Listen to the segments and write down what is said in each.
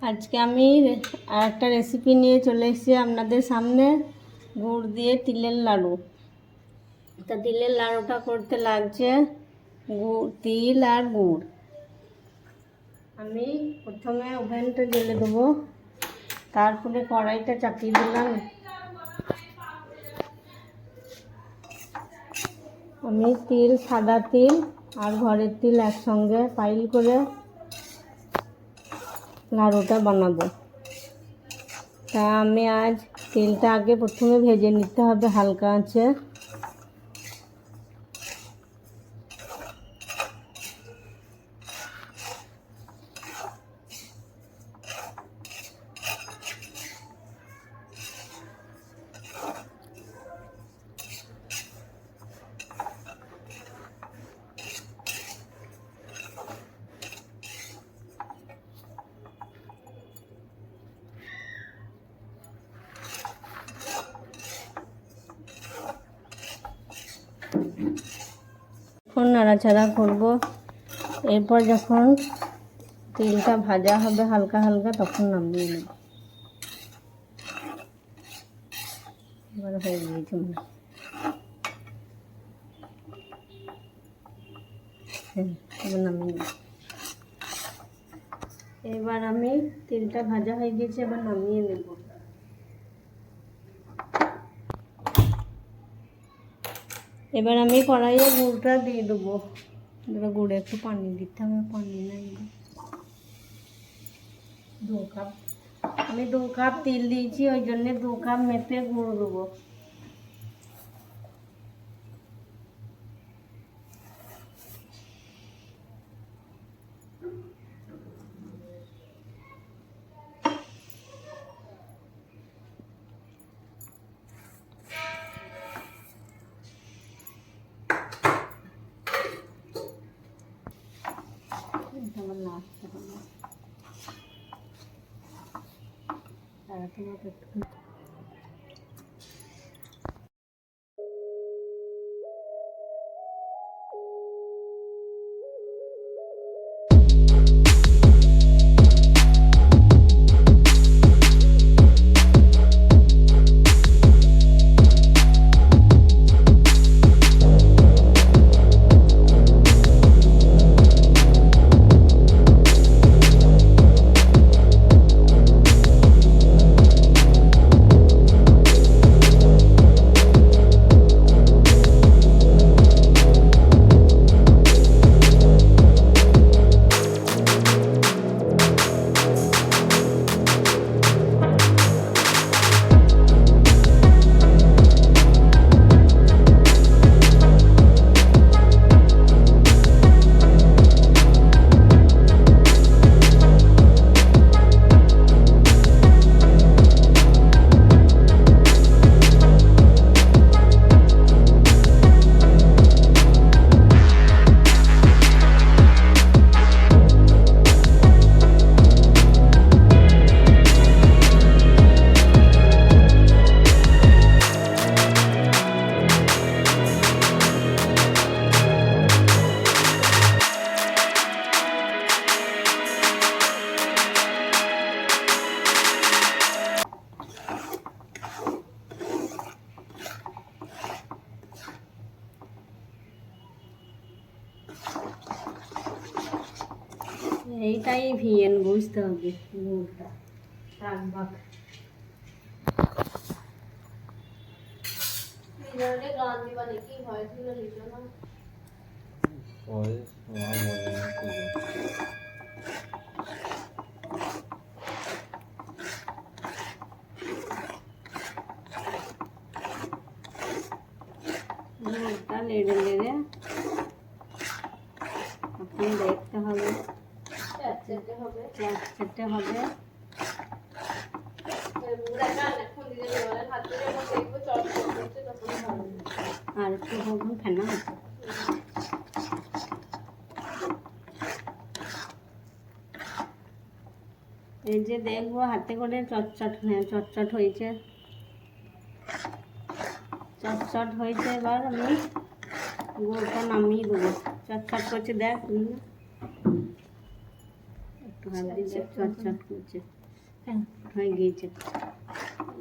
আজকে আমি আরেকটা রেসিপি নিয়ে চলে এসেছি আপনাদের সামনে, গুড় দিয়ে তিলের লাড়ু। তা তিলের লাড়ুটা করতে লাগছে তিল আর গুড়। আমি প্রথমে ওভেনটা জ্বেলে দেবো, তারপরে কড়াইটা চাপিয়ে দিলাম। আমি তিল, সাদা তিল আর ঘরের তিল একসঙ্গে পাইল করে লাড়ুটা বানাবো। তা আমি আজ তেলটা আগে প্রথমে ভেজে নিতে হবে হালকা আঁচে। এখন নাড়াচাড়া করব। এরপর যখন তেলটা ভাজা হবে হালকা হালকা, তখন নামিয়ে নেব। এবার হয়ে গিয়েছে মনে হয়। এবার নামিয়ে নেব। এবার আমি তেলটা ভাজা হয়ে গেছে, এবার নামিয়ে নেব। এবার আমি কড়াইয়ে গুড়টা দিয়ে দেবো। এবার গুড়ে একটু পানি দিতে হবে, পানি নাই। 2 কাপ, আমি 2 কাপ তেল দিয়েছি, ওই জন্যে 2 কাপ মেপে গুড় দেবো। আমার নাড়তে হবে, নাড়াতে নাড়াতে এইটাই ভিএন, বুঝতে হবে গুড়টা রাখবাক। গান দিবা নাকি? ভয়েস গুলো লিখো না। ভয়েস না বলে গুড়টা লেড়ে লেড়ে আপনি দেখতে হবে, চারটে হবে। আর একটু হবে ফেনা হচ্ছে। এই যে দেখবো হাতে করে চটচট হয়েছে, এবার আমি গুড়টা নামিয়ে দেবো। চটচট করছে, দেখ। একটু হাত দিয়েছে, চটচট করছে, হয়ে গিয়েছে।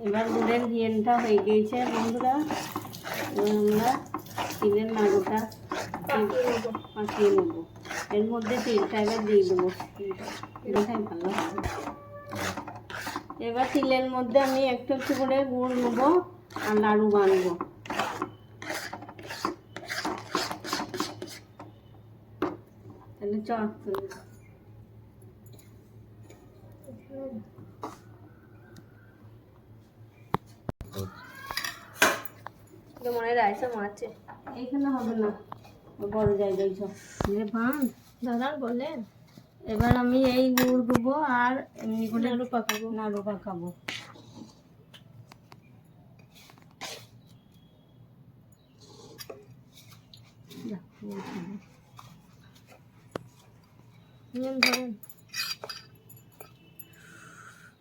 এবার গুড়ের ঘিয়েনটা হয়ে গিয়েছে বন্ধুরা। এবার আমরা তিলের নাড়ুটা পাকিয়ে নেবো। এর মধ্যে তিলটা এবার দিয়ে দেবো, তিলটাই ভালো হবে। এবার তিলের মধ্যে আমি একটু একটু করে গুড় নেবো আর নাড়ু বানবো। তাহলে চট মনে রাইসা মারছে, এইখানে হবে না, বড় জায়গায় সব ভাঙ দাদা বললেন। এবার আমি এই গুড় দেবো আর এমনি করে নাড়ু পাকাবো। নাড়ু পাকাবো। ধরেন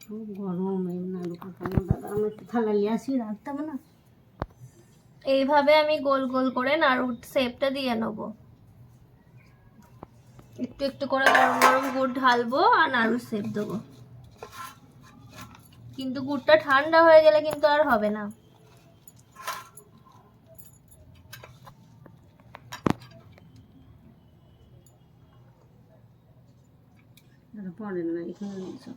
খুব গরম এই নাড়ু পাকানো। দাদা আমি একটু থালা নিয়ে আসি, রাখতে হবে না। এইভাবে আমি গোল গোল করে নাড়ুর শেপটা দিয়ে নেব। একটু একটু করে গরম গরম গুড় ঢালবো আর নাড়ুর শেপ দেবো। কিন্তু গুড়টা ঠান্ডা হয়ে গেলে কিন্তু আর হবে না। পড়েন না এখানে সব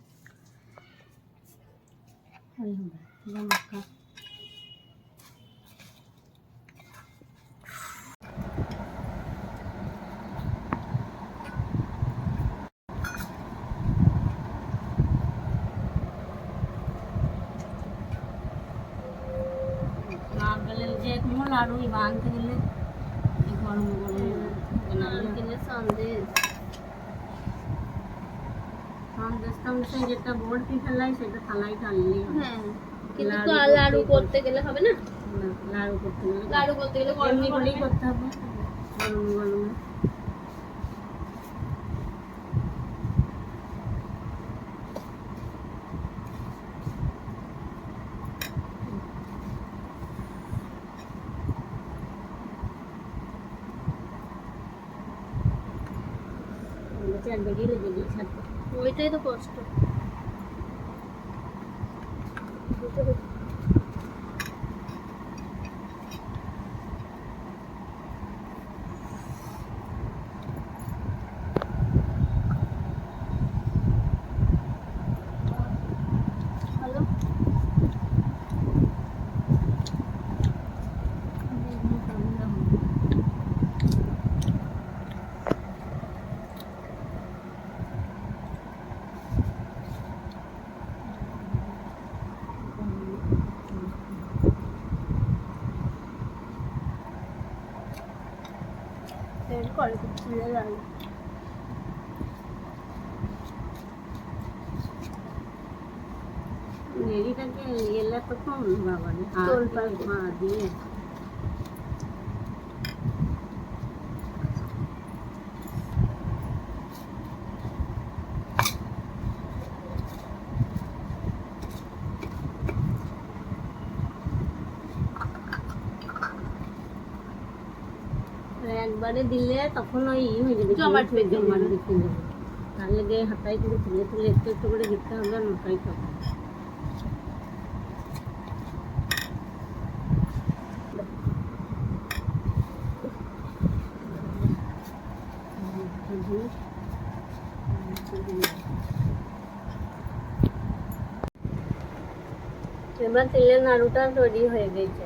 না গেলে যে কোনো লাড়ুই বানতে গেলে গরম গরম নারকেলের সন্দেশ, সন্দেশ যেটা বোর্ড পিঠা লাই সেটা থালাই টানলেই হবে। হ্যাঁ কিন্তু লাড়ু করতে গেলে হবে না। না, লাড়ু করতে গেলে লাড়ু করতে গেলে এমনি করেই করতে হবে, গরম গরমে। একদিকে লেগে দিয়ে ছাড়তে ওইটাই তো কষ্ট। ভালো করে ছেড়ে যাবে। নেড়িটাকে এলে তো কম বাবা তোল পারবে। দিয়ে একবারে দিলে তখন ওই হয়ে যাবে, জমাট বেঁধে জমাট যাবে। বেঁধে যাবে। তাহলে গিয়ে হাতায় করে তুলে তুলে একটু একটু করে দিতে হবে আর মাথায় খাবে। এবার তেলের নাড়ুটা তৈরি হয়ে গেছে।